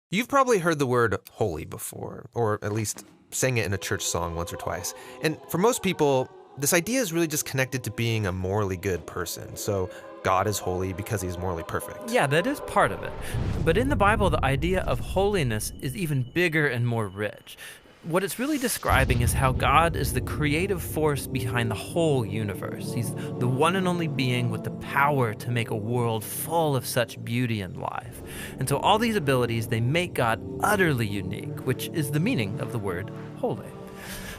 You've probably heard the word holy before, or at least sang it in a church song once or twice. And for most people, this idea is really just connected to being a morally good person. So God is holy because he's morally perfect. Yeah, that is part of it. But in the Bible, the idea of holiness is even bigger and more rich. What it's really describing is how God is the creative force behind the whole universe. He's the one and only being with the power to make a world full of such beauty and life. And so all these abilities, they make God utterly unique, which is the meaning of the word holy.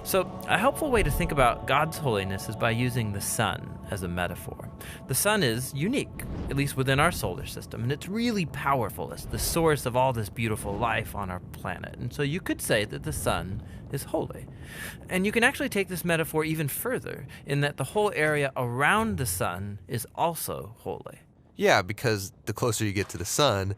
So a helpful way to think about God's holiness is by using the sun as a metaphor. The sun is unique, at least within our solar system, and it's really powerful. It's the source of all this beautiful life on our planet. And so you could say that the sun is holy. And you can actually take this metaphor even further in that the whole area around the sun is also holy. Yeah, because the closer you get to the sun,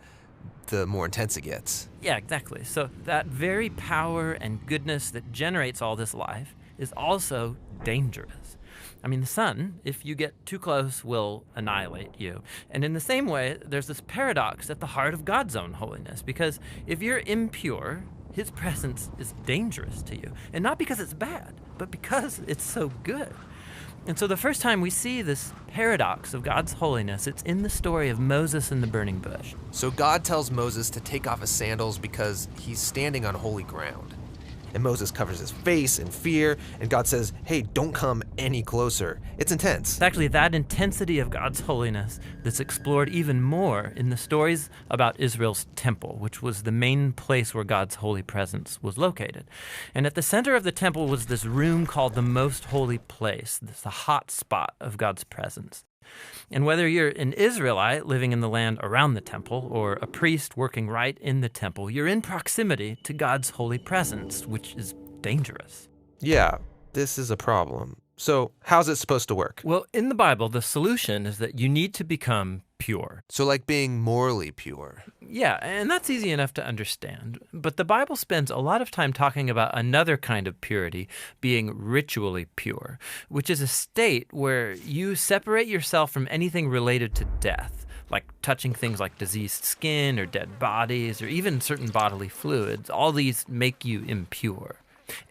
the more intense it gets. Yeah, exactly. So that very power and goodness that generates all this life is also dangerous. I mean, the sun, if you get too close, will annihilate you. And in the same way, there's this paradox at the heart of God's own holiness, because if you're impure, his presence is dangerous to you. And not because it's bad, but because it's so good. And so the first time we see this paradox of God's holiness, it's in the story of Moses and the burning bush. So God tells Moses to take off his sandals because he's standing on holy ground. And Moses covers his face in fear, and God says, hey, don't come any closer. It's intense. It's actually that intensity of God's holiness that's explored even more in the stories about Israel's temple, which was the main place where God's holy presence was located. And at the center of the temple was this room called the Most Holy Place, this the hot spot of God's presence. And whether you're an Israelite living in the land around the temple or a priest working right in the temple, you're in proximity to God's holy presence, which is dangerous. Yeah, this is a problem. So how's it supposed to work? Well, in the Bible, the solution is that you need to become pure. So like being morally pure. Yeah, and that's easy enough to understand. But the Bible spends a lot of time talking about another kind of purity, being ritually pure, which is a state where you separate yourself from anything related to death, like touching things like diseased skin or dead bodies or even certain bodily fluids. All these make you impure.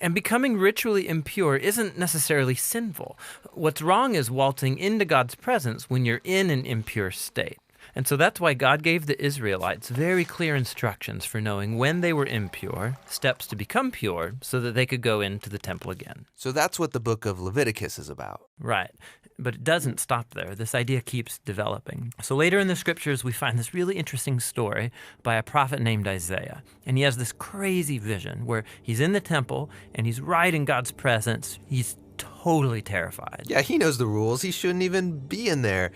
And becoming ritually impure isn't necessarily sinful. What's wrong is waltzing into God's presence when you're in an impure state. And so that's why God gave the Israelites very clear instructions for knowing when they were impure, steps to become pure, so that they could go into the temple again. So that's what the book of Leviticus is about. Right. But it doesn't stop there. This idea keeps developing. So later in the scriptures, we find this really interesting story by a prophet named Isaiah. And he has this crazy vision where he's in the temple and he's right in God's presence. He's totally terrified. Yeah, he knows the rules. He shouldn't even be in there.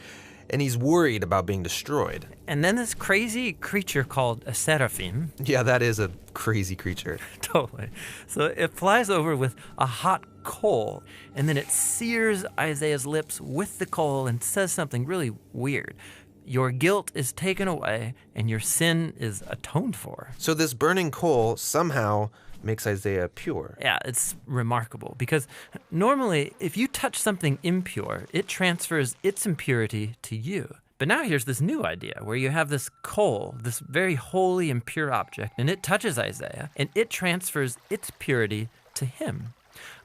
And he's worried about being destroyed. And then this crazy creature called a seraphim. Yeah, that is a crazy creature. Totally. So it flies over with a hot coal, and then it sears Isaiah's lips with the coal and says something really weird. Your guilt is taken away, and your sin is atoned for. So this burning coal somehow makes Isaiah pure. Yeah, it's remarkable because normally if you touch something impure, it transfers its impurity to you. But now here's this new idea where you have this coal, this very holy and pure object, and it touches Isaiah, and it transfers its purity to him.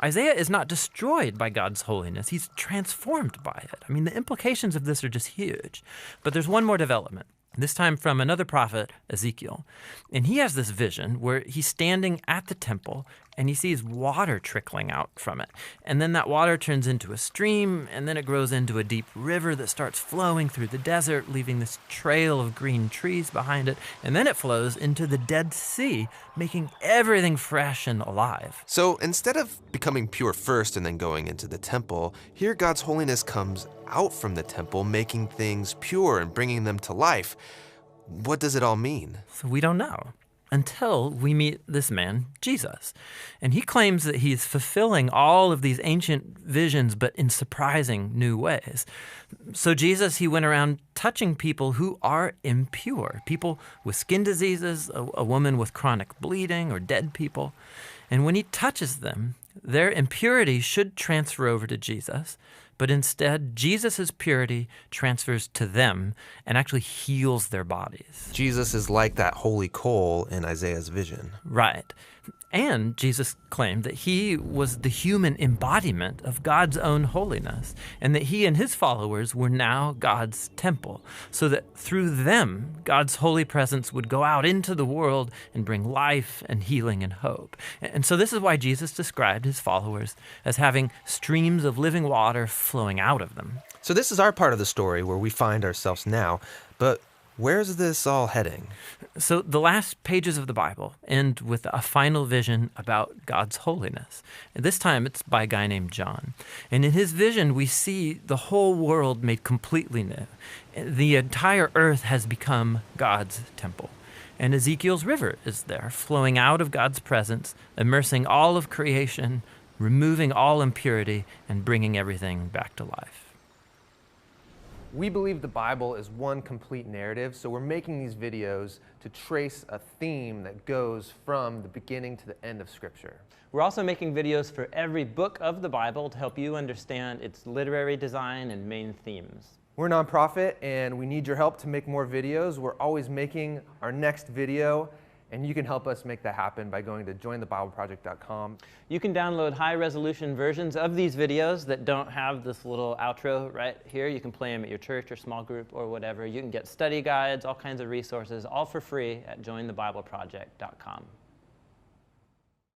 Isaiah is not destroyed by God's holiness. He's transformed by it. I mean, the implications of this are just huge. But there's one more development. This time from another prophet, Ezekiel. And he has this vision where he's standing at the temple and he sees water trickling out from it. And then that water turns into a stream, and then it grows into a deep river that starts flowing through the desert, leaving this trail of green trees behind it. And then it flows into the Dead Sea, making everything fresh and alive. So instead of becoming pure first and then going into the temple, here God's holiness comes out from the temple, making things pure and bringing them to life. What does it all mean? So we don't know until we meet this man, Jesus. And he claims that he's fulfilling all of these ancient visions, but in surprising new ways. So Jesus, he went around touching people who are impure, people with skin diseases, a woman with chronic bleeding, or dead people. And when he touches them, their impurity should transfer over to Jesus, but instead, Jesus' purity transfers to them and actually heals their bodies. Jesus is like that holy coal in Isaiah's vision. Right. And Jesus claimed that he was the human embodiment of God's own holiness, and that he and his followers were now God's temple, so that through them, God's holy presence would go out into the world and bring life and healing and hope. And so this is why Jesus described his followers as having streams of living water flowing out of them. So this is our part of the story where we find ourselves now, but where's this all heading? So the last pages of the Bible end with a final vision about God's holiness. And this time it's by a guy named John. And in his vision, we see the whole world made completely new. The entire earth has become God's temple. And Ezekiel's river is there, flowing out of God's presence, immersing all of creation, removing all impurity, and bringing everything back to life. We believe the Bible is one complete narrative, so we're making these videos to trace a theme that goes from the beginning to the end of Scripture. We're also making videos for every book of the Bible to help you understand its literary design and main themes. We're a nonprofit and we need your help to make more videos. We're always making our next video, and you can help us make that happen by going to jointhebibleproject.com. You can download high-resolution versions of these videos that don't have this little outro right here. You can play them at your church or small group or whatever. You can get study guides, all kinds of resources, all for free at jointhebibleproject.com.